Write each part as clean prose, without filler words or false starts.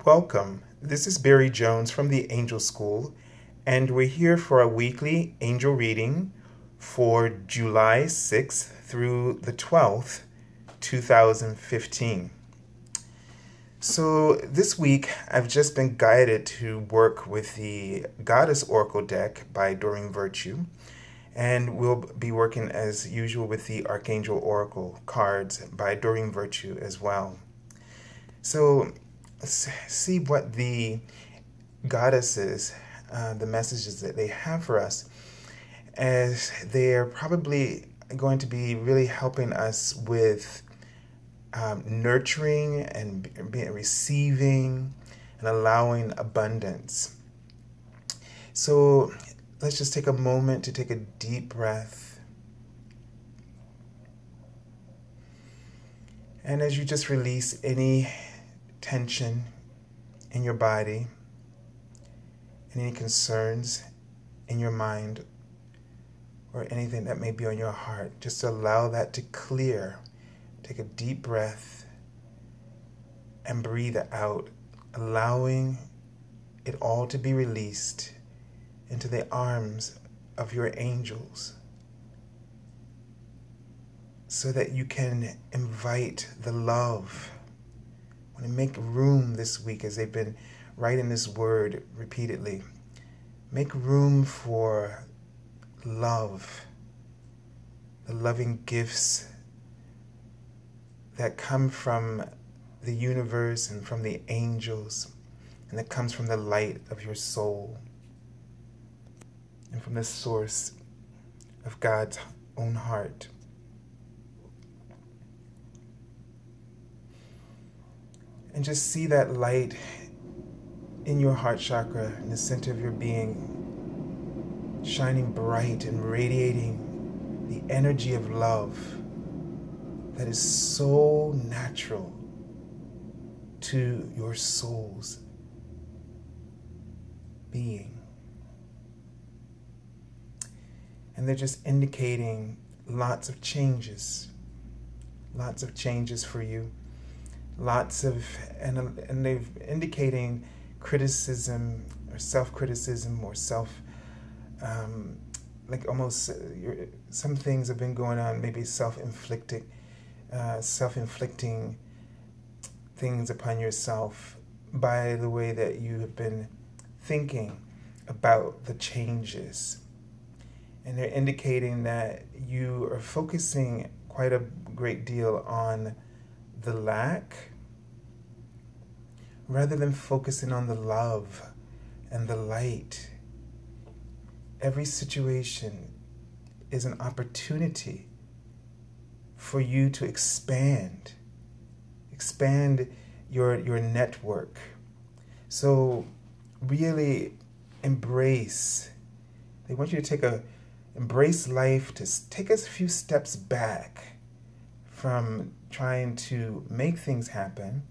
Welcome. This is Barry Jones from the Angel School, and we're here for a weekly angel reading for July 6th through the 12th, 2015. So this week, I've just been guided to work with the Goddess Oracle deck by Doreen Virtue, and we'll be working as usual with the Archangel Oracle cards by Doreen Virtue as well. So let's see what the goddesses, the messages that they have for us, as they're probably going to be really helping us with nurturing and receiving and allowing abundance. So let's just take a moment to take a deep breath. And as you just release any tension in your body and any concerns in your mind or anything that may be on your heart, just allow that to clear. Take a deep breath and breathe out, allowing it all to be released into the arms of your angels so that you can invite the love. I want to make room this week, as they've been writing this word repeatedly. Make room for love, the loving gifts that come from the universe and from the angels, and that comes from the light of your soul and from the source of God's own heart. And just see that light in your heart chakra, in the center of your being, shining bright and radiating the energy of love that is so natural to your soul's being. And they're just indicating lots of changes for you. And they've indicating criticism or self-criticism or some things have been going on, maybe self-inflicting things upon yourself by the way that you have been thinking about the changes. And they're indicating that you are focusing quite a great deal on the lack rather than focusing on the love and the light. Every situation is an opportunity for you to expand your network. So really embrace. They want you to embrace life, to take a few steps back from trying to make things happen.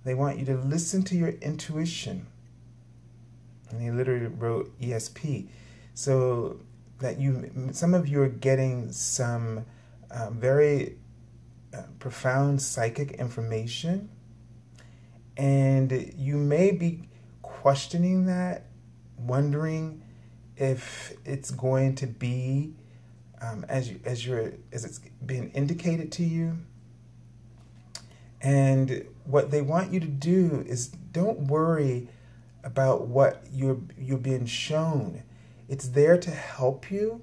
They want you to listen to your intuition. And they literally wrote ESP. So that some of you are getting some very profound psychic information, and you may be questioning that, wondering if it's going to be as it's being indicated to you. And what they want you to do is don't worry about what you're being shown. It's there to help you,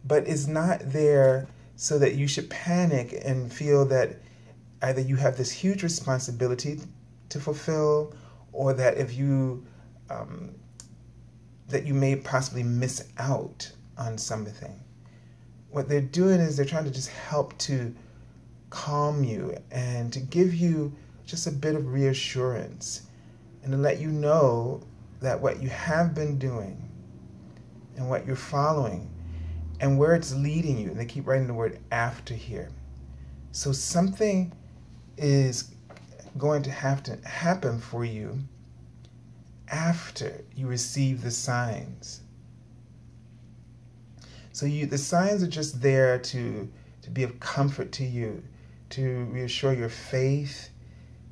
but it's not there so that you should panic and feel that either you have this huge responsibility to fulfill, or that if you that you may possibly miss out on something. What they're doing is they're trying to just help to calm you and to give you just a bit of reassurance and to let you know that what you have been doing and what you're following and where it's leading you. And they keep writing the word after here. So something is going to have to happen for you after you receive the signs. So the signs are just there to be of comfort to you, to reassure your faith,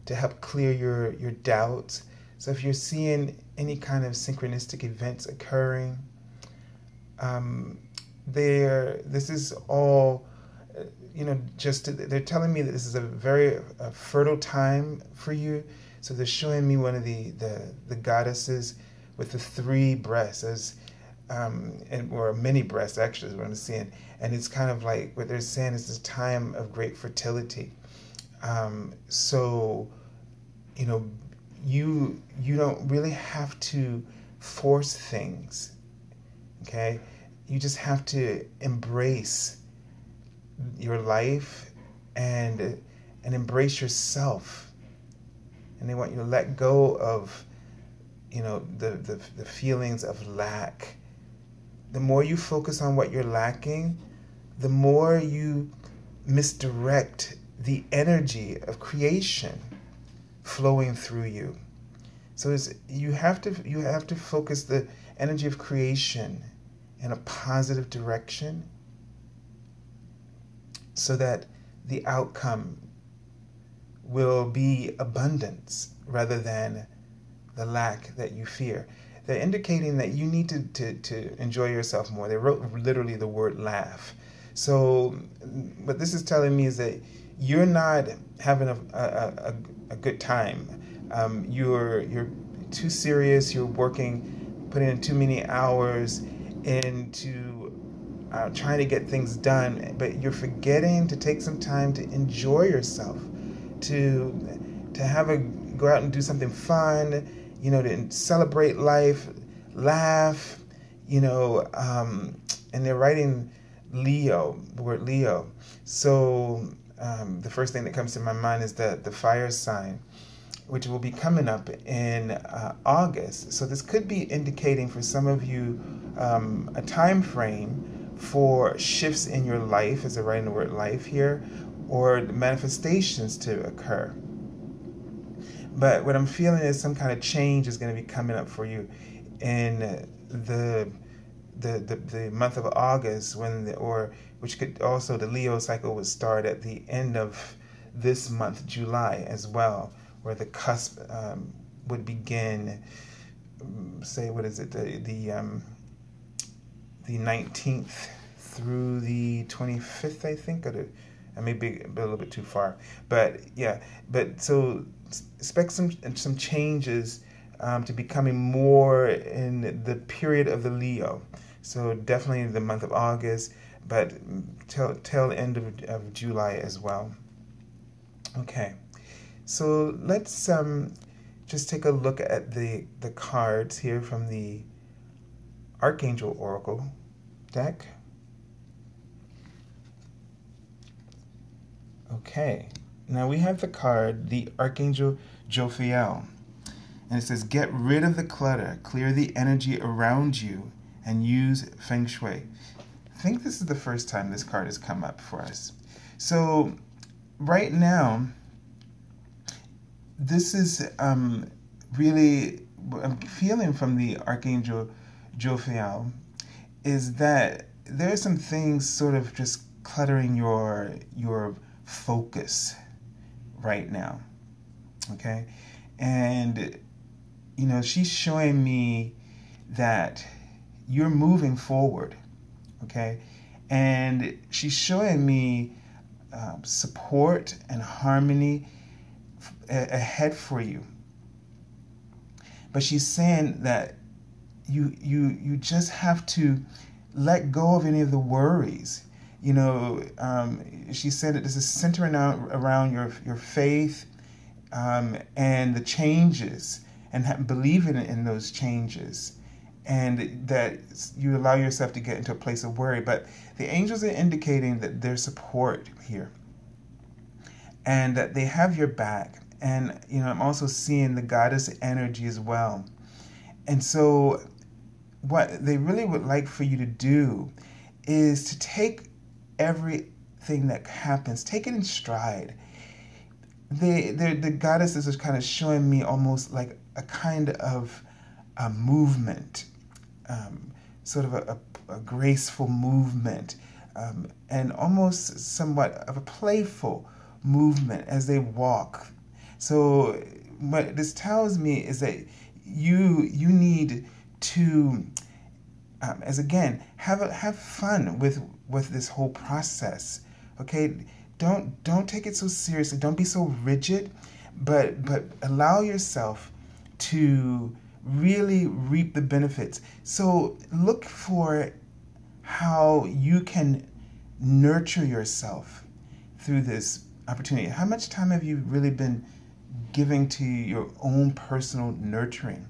to help clear your doubts. So if you're seeing any kind of synchronistic events occurring, this is all, they're telling me that this is a very fertile time for you. So they're showing me one of the goddesses with the 3 breasts, or many breasts actually is what I'm seeing. And it's kind of like what they're saying is this time of great fertility. So, you don't really have to force things, okay? You just have to embrace your life and embrace yourself. And they want you to let go of, the feelings of lack. The more you focus on what you're lacking, the more you misdirect the energy of creation flowing through you. So you have to focus the energy of creation in a positive direction so that the outcome will be abundance rather than the lack that you fear. They're indicating that you need to enjoy yourself more. They wrote literally the word laugh. So what this is telling me is that you're not having a good time. You're too serious. You're working, putting in too many hours into trying to get things done, but you're forgetting to take some time to enjoy yourself, to go out and do something fun, to celebrate life, laugh, and they're writing Leo, the word Leo. So the first thing that comes to my mind is the fire sign, which will be coming up in August. So this could be indicating for some of you a time frame for shifts in your life, as they're writing the word life here, or manifestations to occur. But what I'm feeling is some kind of change is going to be coming up for you in the month of August, which could also, the Leo cycle would start at the end of this month, July, as well, where the cusp would begin. Say, what is it? The 19th through the 25th, I think. I may be a little bit too far, but yeah. But so expect some changes to be coming more in the period of the Leo. So definitely the month of August, but tail end of July as well. Okay, so let's just take a look at the cards here from the Archangel Oracle deck. Okay, now we have the card, the Archangel Jophiel. And it says, get rid of the clutter, clear the energy around you, and use Feng Shui. I think this is the first time this card has come up for us. So right now, this is really what I'm feeling from the Archangel Jophiel is that there are some things sort of just cluttering your focus right now. Okay? And she's showing me that you're moving forward, okay? And she's showing me support and harmony ahead for you. But she's saying that you just have to let go of any of the worries. She said that this is centering around your faith and the changes, and believing in those changes, and that you allow yourself to get into a place of worry. But the angels are indicating that there's support here and that they have your back. And I'm also seeing the goddess energy as well. And so what they really would like for you to do is to take everything that happens, take it in stride. The goddesses are kind of showing me almost like a kind of a movement, sort of a graceful movement, and almost somewhat of a playful movement as they walk So what this tells me is that you need to, have fun with this whole process. Okay, don't take it so seriously. Don't be so rigid, but allow yourself to really reap the benefits. So look for how you can nurture yourself through this opportunity. How much time have you really been giving to your own personal nurturing?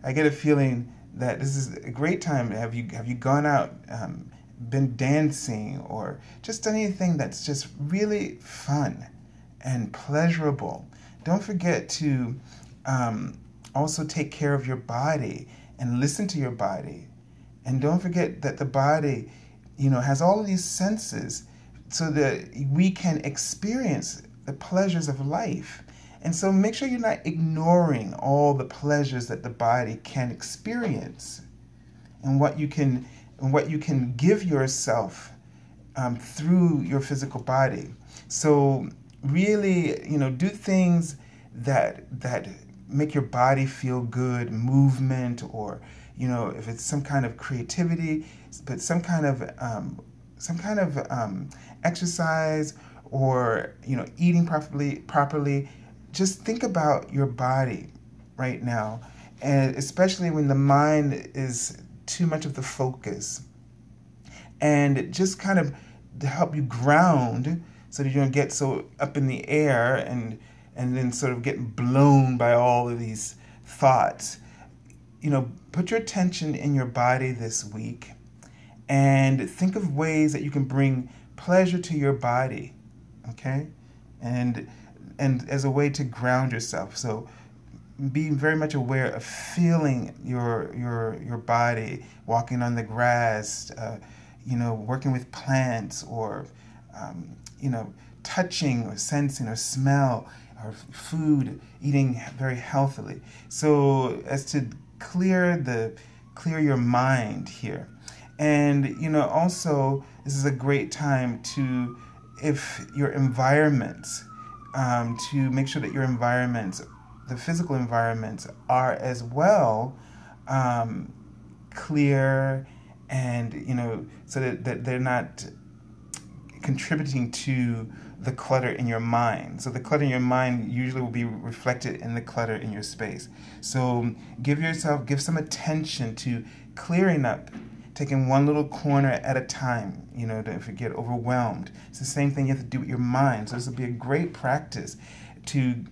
I get a feeling that this is a great time. Have you gone out, been dancing, or just done anything that's just really fun and pleasurable? Don't forget to also take care of your body and listen to your body. And don't forget that the body, has all of these senses so that we can experience the pleasures of life. And so make sure you're not ignoring all the pleasures that the body can experience and what you can give yourself through your physical body. So really, do things that make your body feel good, movement, or if it's some kind of creativity, but some kind of exercise, or eating properly. Just think about your body right now, and especially when the mind is too much of the focus, and just kind of to help you ground so that you don't get so up in the air and then sort of get blown by all of these thoughts. Put your attention in your body this week and think of ways that you can bring pleasure to your body, okay? And as a way to ground yourself. So be very much aware of feeling your body, walking on the grass, working with plants, or touching or sensing or smell or food, eating very healthily. So as to clear your mind here. And also this is a great time to, if your environments, to make sure that your environments, the physical environments, are as well clear, and so that they're not contributing to the clutter in your mind. So the clutter in your mind usually will be reflected in the clutter in your space. So give some attention to clearing up, taking one little corner at a time, if you get overwhelmed. It's the same thing you have to do with your mind. So this will be a great practice to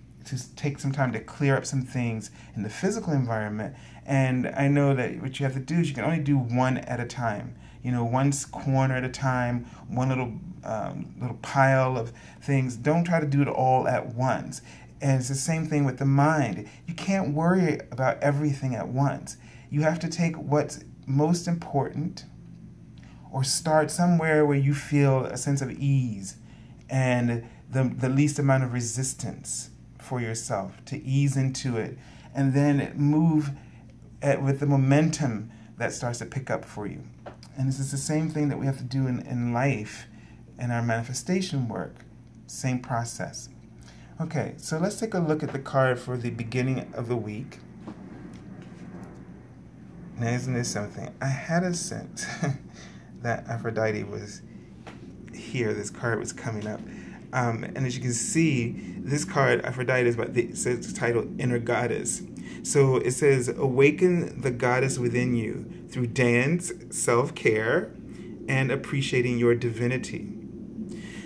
take some time to clear up some things in the physical environment. And I know that what you have to do is you can only do one at a time. One corner at a time, one little pile of things. Don't try to do it all at once. And it's the same thing with the mind. You can't worry about everything at once. You have to take what's most important, or start somewhere where you feel a sense of ease and the least amount of resistance for yourself, to ease into it, and then move with the momentum that starts to pick up for you. And this is the same thing that we have to do in life, in our manifestation work. Same process. Okay, so let's take a look at the card for the beginning of the week. Now, isn't this something? I had a sense that Aphrodite was here. This card was coming up. And as you can see, this card, Aphrodite, says the title, Inner Goddess. So it says, awaken the goddess within you through dance, self-care, and appreciating your divinity.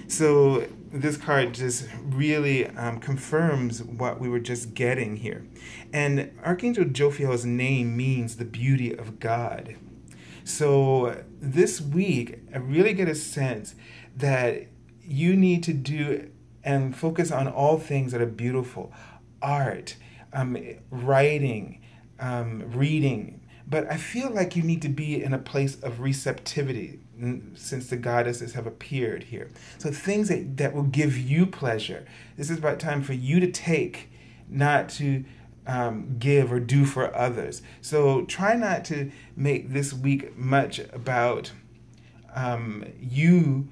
So this card just really confirms what we were just getting here. And Archangel Jophiel's name means the beauty of God. So this week, I really get a sense that you need to do and focus on all things that are beautiful. Art, writing, reading. But I feel like you need to be in a place of receptivity since the goddesses have appeared here. So things that will give you pleasure. This is about time for you to take, not to give or do for others. So try not to make this week much about you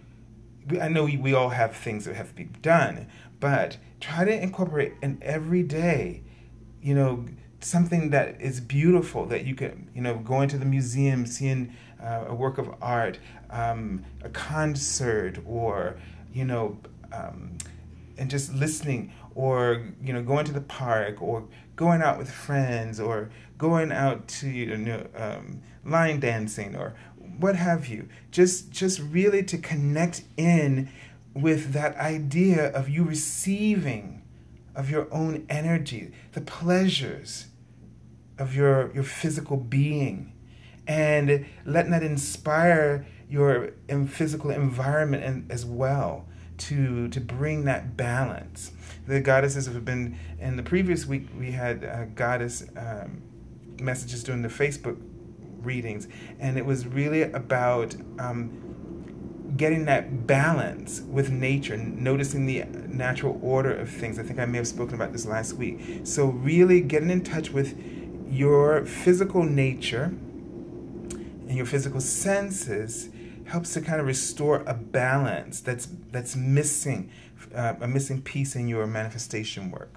I know we all have things that have to be done, but try to incorporate in every day, you know, something that is beautiful that you can, you know, go into the museum, seeing a work of art, a concert, or, you know, and just listening, or, you know, going to the park, or going out with friends, or going out to, you know, line dancing, or what have you. Just really to connect in with that idea of you receiving of your own energy, the pleasures of your physical being, and letting that inspire your physical environment and as well to bring that balance. The goddesses have been, in the previous week we had goddess messages during the Facebook readings, and it was really about getting that balance with nature, noticing the natural order of things. I think I may have spoken about this last week. So really getting in touch with your physical nature and your physical senses helps to kind of restore a balance that's missing, a missing piece in your manifestation work.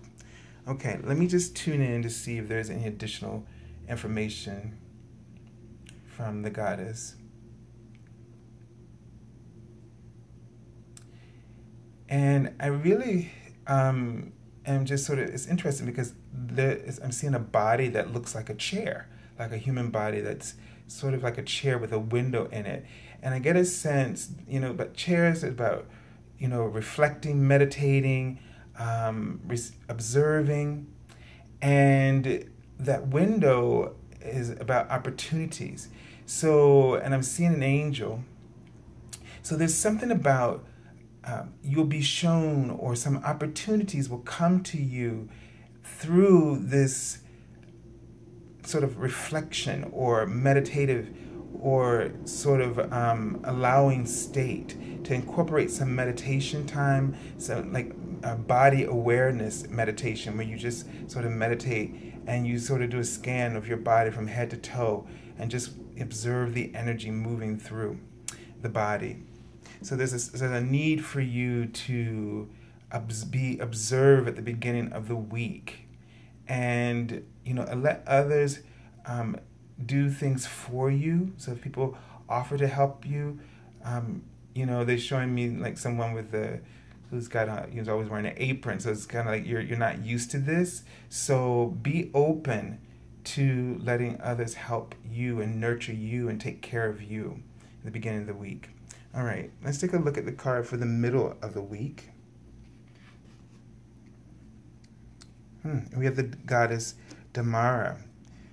Okay, let me just tune in to see if there's any additional information from the goddess. And I really am just sort of, it's interesting because I'm seeing a body that looks like a chair, like a human body that's sort of like a chair with a window in it. And I get a sense, you know, but chairs are about, you know, reflecting, meditating, observing. And that window is about opportunities. So, and I'm seeing an angel. So there's something about you'll be shown, or some opportunities will come to you through this sort of reflection or meditative or sort of allowing state to incorporate some meditation time, so like a body awareness meditation where you just sort of meditate and you sort of do a scan of your body from head to toe and just observe the energy moving through the body. So there's a need for you to observe at the beginning of the week, and, you know, let others do things for you. So if people offer to help you, you know, they're showing me like someone with who's got who's always wearing an apron. So it's kind of like you're not used to this. So be open to letting others help you and nurture you and take care of you at the beginning of the week. All right, let's take a look at the card for the middle of the week. We have the goddess Damara.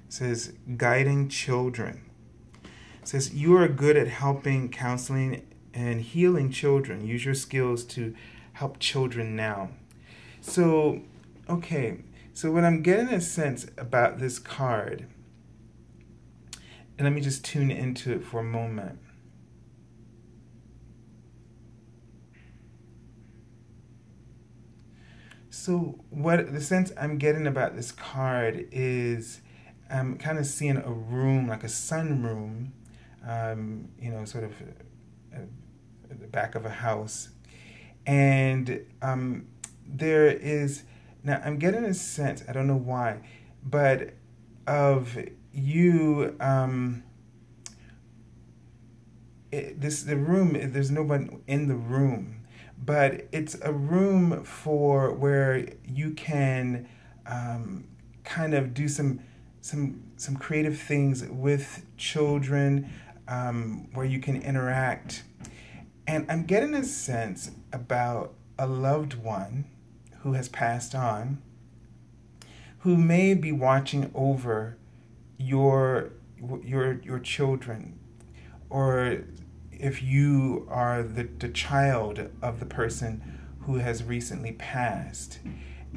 It says, guiding children. It says, you are good at helping, counseling, and healing children. Use your skills to help children now. So, okay, so what I'm getting a sense about this card, and let me just tune into it for a moment. So what the sense I'm getting about this card is I'm kind of seeing a room, like a sunroom, you know, sort of at the back of a house. And there is, now I'm getting a sense, I don't know why, but of you, the room, there's no one in the room. But it's a room for where you can kind of do some creative things with children, where you can interact. And I'm getting a sense about a loved one who has passed on, who may be watching over your children, or if you are the child of the person who has recently passed.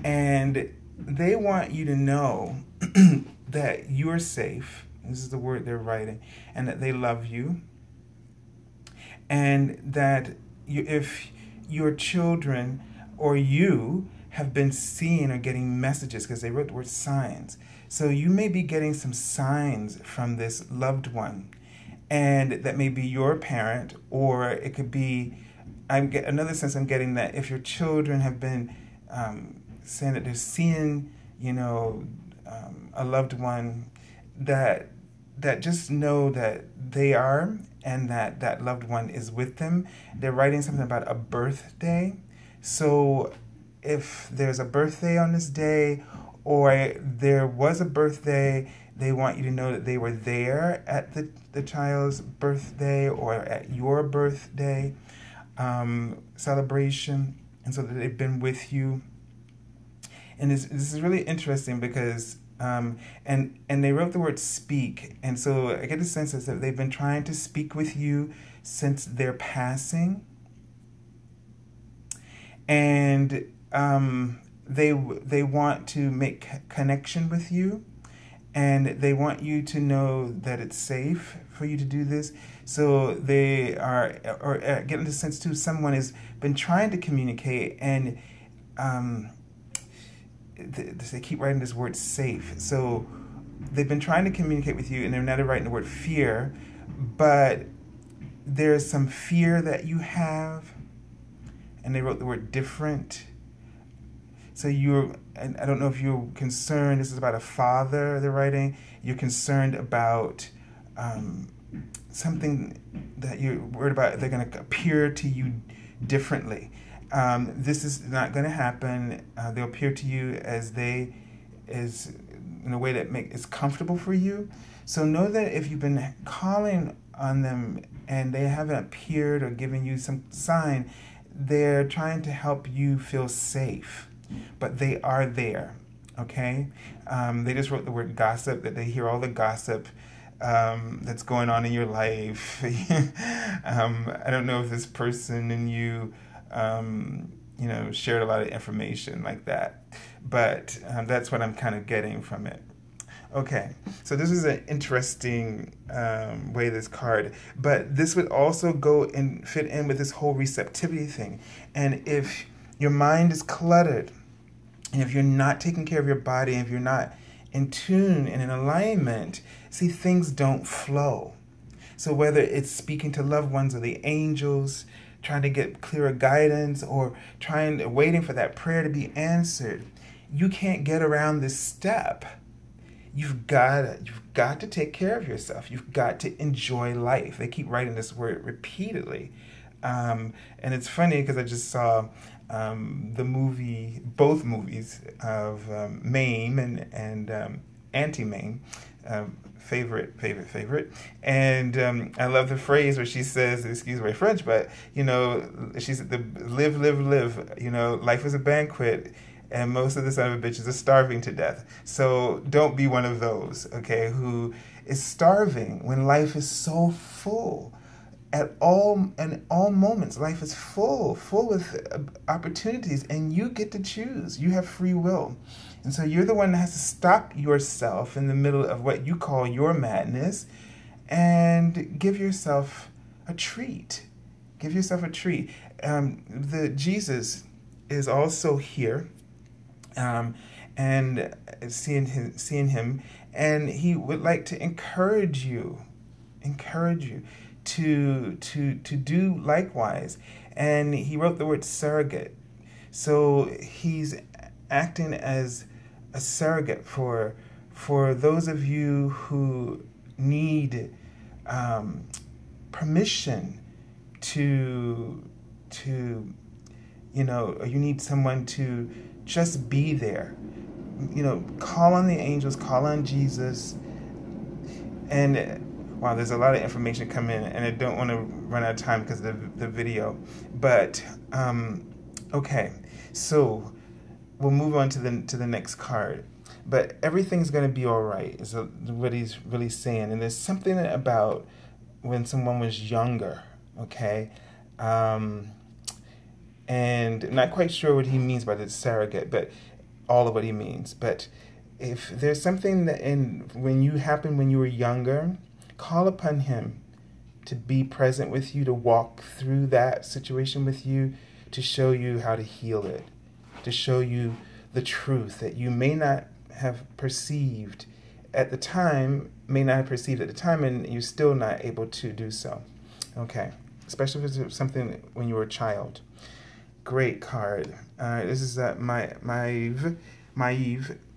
And they want you to know that you're safe. This is the word they're writing. And that they love you. And that if your children or you have been seeing or getting messages, because they wrote the word signs. So you may be getting some signs from this loved one. And that may be your parent, or it could be another sense I'm getting that if your children have been saying that they're seeing, a loved one, that just know that they are, and that loved one is with them. They're writing something about a birthday. So if there's a birthday on this day, or there was a birthday, they want you to know that they were there at the child's birthday or at your birthday celebration, and so that they've been with you. And this is really interesting because and they wrote the word speak, and so I get the sense that they've been trying to speak with you since their passing, and they want to make connection with you, and they want you to know that it's safe for you to do this. So they are, or getting the sense too, someone has been trying to communicate, and they keep writing this word safe. So they've been trying to communicate with you, and they're now writing the word fear, but there's some fear that you have, and they wrote the word different. So and I don't know if you're concerned, this is about a father they're writing, you're concerned about something that you're worried about, they're going to appear to you differently. This is not going to happen. They'll appear to you as in a way that is comfortable for you. So know that if you've been calling on them and they haven't appeared or given you some sign, they're trying to help you feel safe. But they are there, okay? They just wrote the word gossip, that they hear all the gossip that's going on in your life. I don't know if this person and you, shared a lot of information like that, but that's what I'm kind of getting from it. Okay, so this is an interesting way, this card, but this would also go and fit in with this whole receptivity thing. And if your mind is cluttered, and if you're not taking care of your body, and if you're not in tune and in alignment, see, things don't flow. So whether it's speaking to loved ones or the angels, trying to get clearer guidance, or waiting for that prayer to be answered, you can't get around this step. You've got to take care of yourself. You've got to enjoy life. They keep writing this word repeatedly. And it's funny because I just saw both movies of Mame and Auntie Mame, favorite. And I love the phrase where she says, excuse my French, but, she said, live, life is a banquet, and most of the son of a bitches are starving to death. So don't be one of those, okay, who is starving when life is so full. In all moments, life is full with opportunities, and you get to choose. You have free will. And so you're the one that has to stop yourself in the middle of what you call your madness and give yourself a treat. Give yourself a treat. Jesus is also here, and seeing him, and he would like to encourage you to do likewise. And he wrote the word surrogate. So he's acting as a surrogate for those of you who need permission to or you need someone to just be there. Call on the angels, call on Jesus. And wow, there's a lot of information coming in, and I don't want to run out of time because of the video. But okay, so we'll move on to the next card. But everything's going to be all right, is what he's really saying. And there's something about when someone was younger, okay? And I'm not quite sure what he means by the surrogate, but all of what he means. But if there's something that when you were younger, call upon him to be present with you, to walk through that situation with you, to show you how to heal it, to show you the truth that you may not have perceived at the time, and you're still not able to do so. Okay, especially if it's something when you were a child. Great card. This is Maeve,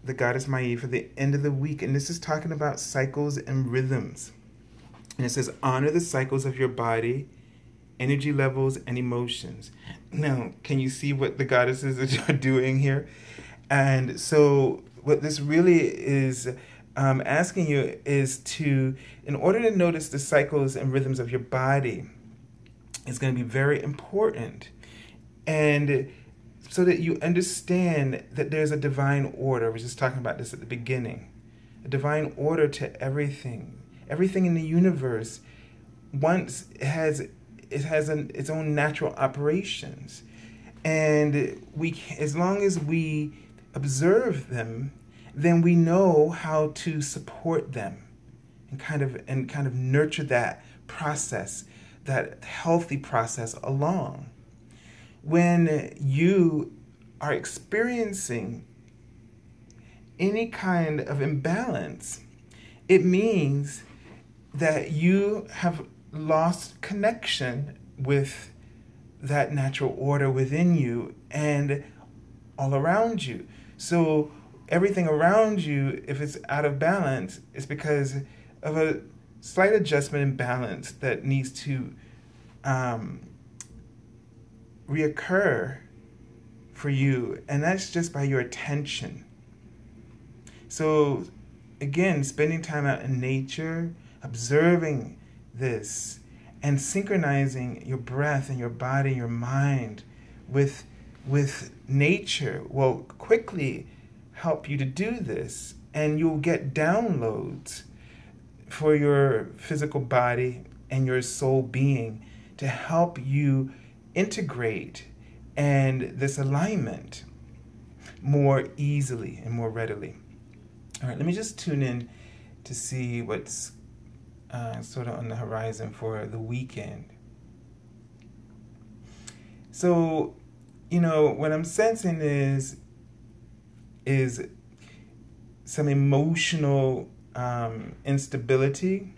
the goddess Maeve, for the end of the week. And this is talking about cycles and rhythms. And it says, honor the cycles of your body, energy levels, and emotions. Now, can you see what the goddesses are doing here? And so what this really is asking you is to, in order to notice the cycles and rhythms of your body, it's going to be very important. And so that you understand that there's a divine order. We're just talking about this at the beginning. A divine order to everything. Everything in the universe has its own natural operations. And as long as we observe them, then we know how to support them and kind of nurture that process, that healthy process along. When you are experiencing any kind of imbalance, it means that you have lost connection with that natural order within you and all around you. So everything around you, if it's out of balance, it's because of a slight adjustment in balance that needs to reoccur for you, and that's just by your attention. So again, spending time out in nature, observing this, and synchronizing your breath and your body, your mind with nature will quickly help you to do this, and you'll get downloads for your physical body and your soul being to help you integrate and this alignment more easily and more readily. All right, let me just tune in to see what's sort of on the horizon for the weekend. So, what I'm sensing is some emotional instability.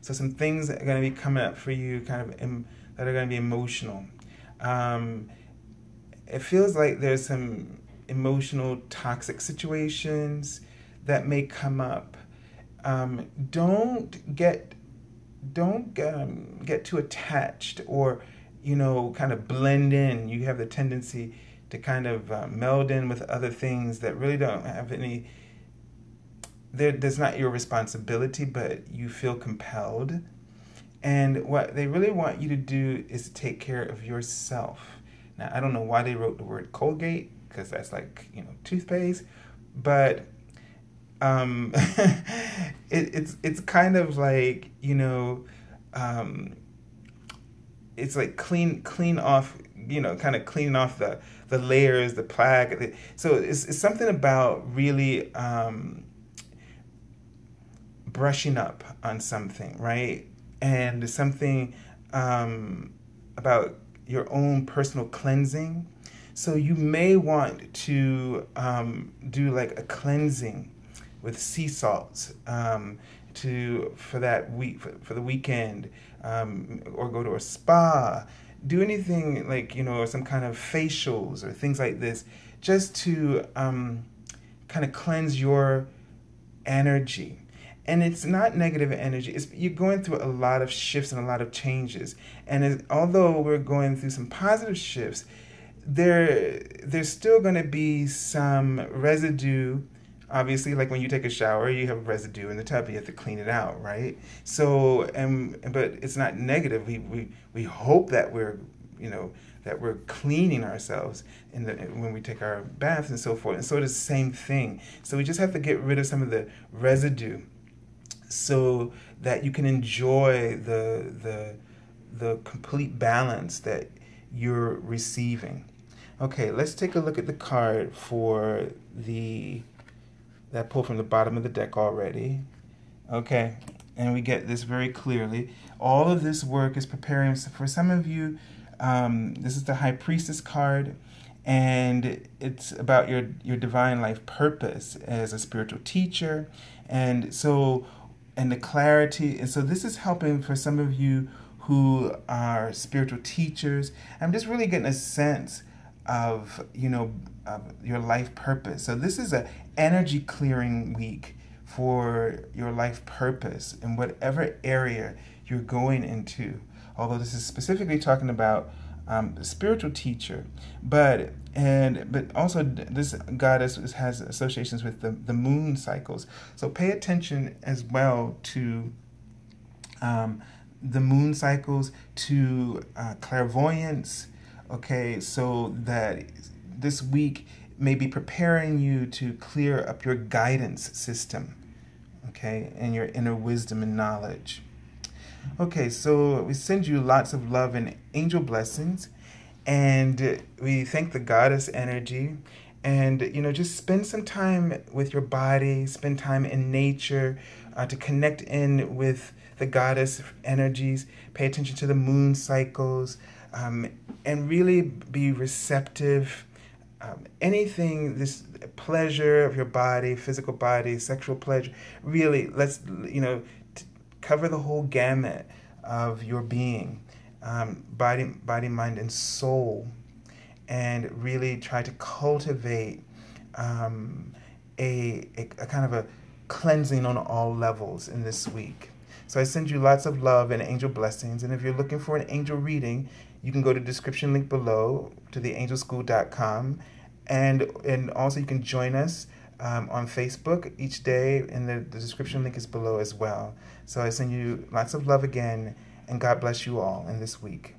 So some things that are going to be coming up for you that are going to be emotional. It feels like there's some emotional toxic situations that may come up. Don't get too attached or kind of blend in. You have the tendency to kind of meld in with other things that really don't have any. There's not your responsibility, but you feel compelled. And what they really want you to do is to take care of yourself. Now, I don't know why they wrote the word Colgate, because that's like, toothpaste. But it's kind of like, it's like clean off, kind of cleaning off the layers, the plaque. So it's something about really brushing up on something, right? And something about your own personal cleansing. So you may want to do like a cleansing with sea salts for that week, for the weekend, or go to a spa. Do anything like, or some kind of facials or things like this, just to kind of cleanse your energy. And it's not negative energy. You're going through a lot of shifts and a lot of changes. And although we're going through some positive shifts, there's still going to be some residue. Obviously, like when you take a shower, you have residue in the tub. You have to clean it out, right? So, but it's not negative. We hope that we're cleaning ourselves when we take our baths and so forth. And so it's the same thing. So we just have to get rid of some of the residue, so that you can enjoy the complete balance that you're receiving. Okay, let's take a look at the card for that pulled from the bottom of the deck already. Okay, and we get this very clearly. All of this work is preparing for some of you. This is the High Priestess card, and it's about your divine life purpose as a spiritual teacher, and the clarity. And so this is helping for some of you who are spiritual teachers. I'm just really getting a sense of, of your life purpose. So this is a energy clearing week for your life purpose in whatever area you're going into. Although this is specifically talking about the spiritual teacher, but also this goddess has associations with the moon cycles. So pay attention as well to the moon cycles, to clairvoyance. Okay, so that this week may be preparing you to clear up your guidance system, okay, and your inner wisdom and knowledge. Okay, so we send you lots of love and angel blessings, and we thank the goddess energy, and just spend some time with your body, spend time in nature to connect in with the goddess energies. Pay attention to the moon cycles, and really be receptive. Anything, this pleasure of your body, physical body, sexual pleasure, really, let's, cover the whole gamut of your being, body, mind, and soul, and really try to cultivate a kind of a cleansing on all levels in this week. So I send you lots of love and angel blessings, and if you're looking for an angel reading, you can go to the description link below to theangelschool.com, and also you can join us on Facebook each day, and the description link is below as well. So I send you lots of love again, and God bless you all in this week.